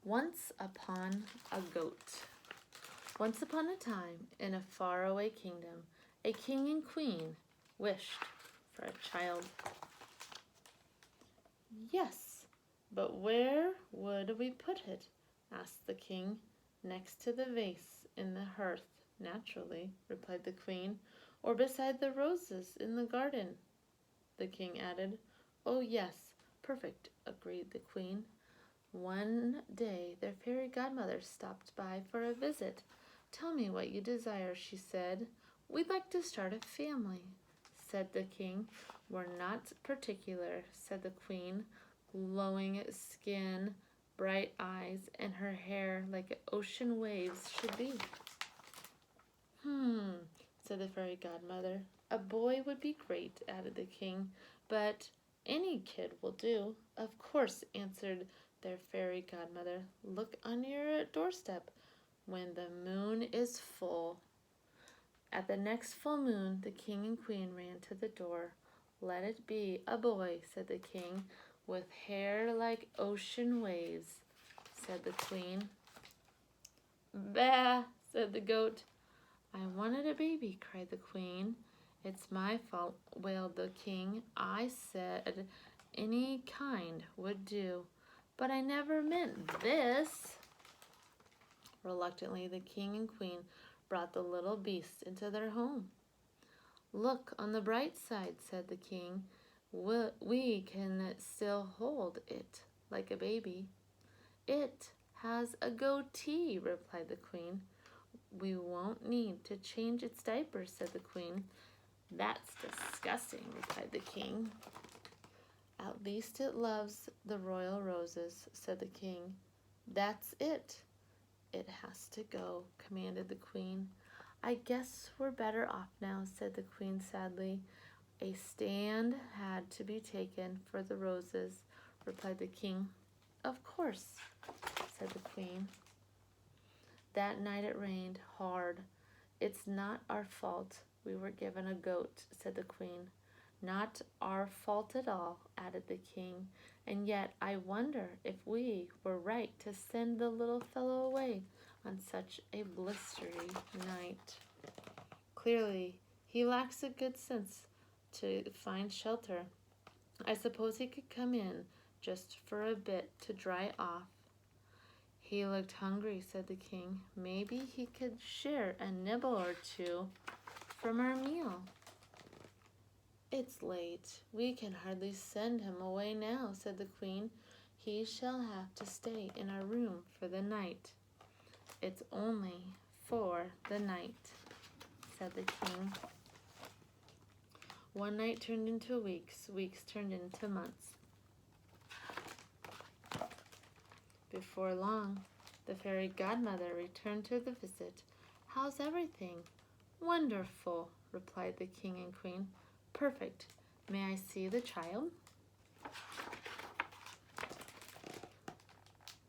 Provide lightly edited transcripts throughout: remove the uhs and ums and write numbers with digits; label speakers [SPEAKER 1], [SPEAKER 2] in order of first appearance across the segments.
[SPEAKER 1] Once upon a goat. Once upon a time, in a faraway kingdom, a king and queen wished for a child. Yes, but where would we put it? Asked the king. Next to the vase in the hearth, naturally, replied the queen, or beside the roses in the garden, the king added. Oh, yes, perfect, agreed the queen. One day their fairy godmother stopped by for a visit. Tell me what you desire, she said. We'd like to start a family, said the king. We're not particular, said the queen, glowing skin, bright eyes, and her hair like ocean waves should be. Said the fairy godmother. A boy would be great, added the king, but any kid will do. Of course, answered their fairy godmother. Look on your doorstep when the moon is full. At the next full moon, the king and queen ran to the door. Let it be a boy, said the king, with hair like ocean waves, said the queen. Bah, said the goat. I wanted a baby, cried the queen. It's my fault, wailed the king. I said any kind would do, but I never meant this. Reluctantly, the king and queen brought the little beast into their home. Look on the bright side, said the king. We can still hold it like a baby. It has a goatee, replied the queen. We won't need to change its diapers, said the queen. That's disgusting, replied the king. At least it loves the royal roses, said the king. That's it. It has to go, commanded the queen. I guess we're better off now, said the queen sadly. A stand had to be taken for the roses, replied the king. Of course, said the queen. That night it rained hard. It's not our fault we were given a goat, said the queen. Not our fault at all, added the king. And yet I wonder if we were right to send the little fellow away on such a blistery night. Clearly, he lacks a good sense to find shelter. I suppose he could come in just for a bit to dry off. He looked hungry, said the king. Maybe he could share a nibble or two from our meal. It's late. We can hardly send him away now, said the queen. He shall have to stay in our room for the night. It's only for the night, said the king. One night turned into weeks, weeks turned into months. Before long, the fairy godmother returned to the visit. How's everything? Wonderful, replied the king and queen. Perfect. May I see the child?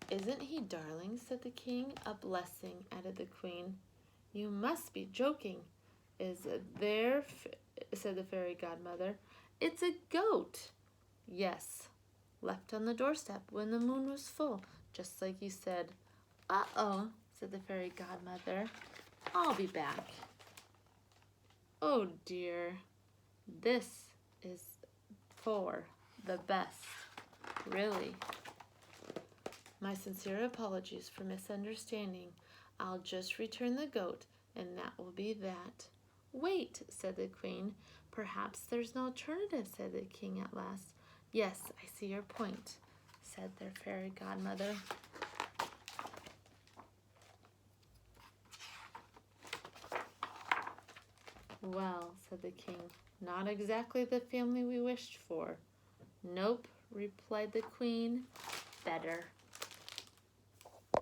[SPEAKER 1] Isn't he darling, said the king. A blessing, added the queen. You must be joking. Is it there, said the fairy godmother. It's a goat. Yes, left on the doorstep when the moon was full, just like you said. Uh-oh, said the fairy godmother. I'll be back. Oh dear, this is for the best, really. My sincere apologies for misunderstanding. I'll just return the goat, and that will be that. Wait, said the queen. Perhaps there's no alternative, said the king at last. Yes, I see your point, said their fairy godmother. Well, said the king, not exactly the family we wished for. Nope, replied the queen. Better.